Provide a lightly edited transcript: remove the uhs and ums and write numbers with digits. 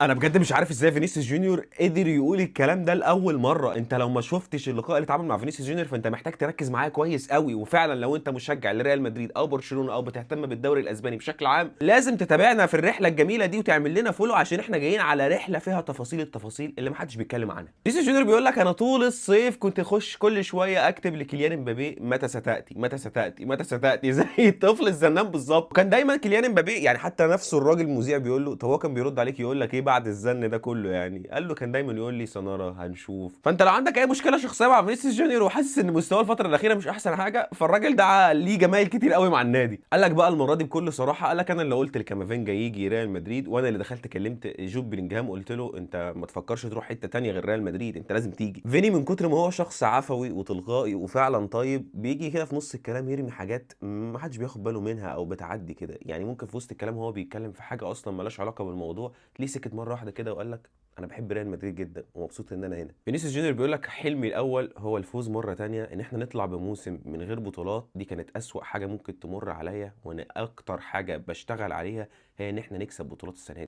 انا بجد مش عارف ازاي فينيسيوس جونيور قدر يقول الكلام ده لاول مره. انت لو ما شفتش اللقاء اللي اتعمل مع فينيسيوس جونيور فانت محتاج تركز معايا كويس قوي، وفعلا لو انت مشجع لريال مدريد او برشلونه او بتهتم بالدوري الاسباني بشكل عام لازم تتابعنا في الرحله الجميله دي وتعمل لنا فولو، عشان احنا جايين على رحله فيها تفاصيل التفاصيل اللي محدش بيتكلم عنها. فينيسيوس جونيور بيقول لك انا طول الصيف كنت اخش كل شويه اكتب لكيليان امبابي متى ستاتي متى ستاتي متى ستاتي زي الطفل الزنان بالظبط. وكان دايما كيليان امبابي يعني حتى نفسه الراجل المذيع بيقول له، طب هو كان بيرد عليك يقول لك ايه بعد الزن ده كله يعني؟ قال له كان دايما يقول لي سنرى هنشوف. فانت لو عندك اي مشكله شخصيه مع فينيسيوس جونيور وحاسس ان مستواه الفتره الاخيره مش احسن حاجه، فالراجل ده ليه جمايل كتير قوي مع النادي. قال لك بقى المره دي بكل صراحه، قال لك انا اللي قلت لكامافينجا يجي ريال مدريد، وانا اللي دخلت كلمت جود بلينجهام قلت له انت ما تفكرش تروح حته تانية غير ريال مدريد، انت لازم تيجي. فيني من كتر ما هو شخص عفوي وتلقائي وفعلا طيب بيجي كده في نص الكلام يرمي حاجات ما حدش بياخد باله منها او بتعدي كده، يعني ممكن في وسط الكلام هو بيتكلم في حاجه اصلا مالهاش علاقه بالموضوع ليه سكت مره واحده كده وقال لك انا بحب ريال مدريد جدا ومبسوط ان انا هنا. فينيسيوس جونيور بيقول لك حلمي الاول هو الفوز مره تانية، ان احنا نطلع بموسم من غير بطولات دي كانت اسوأ حاجه ممكن تمر عليا، وانا اكتر حاجه بشتغل عليها هي ان احنا نكسب بطولات السنه دي.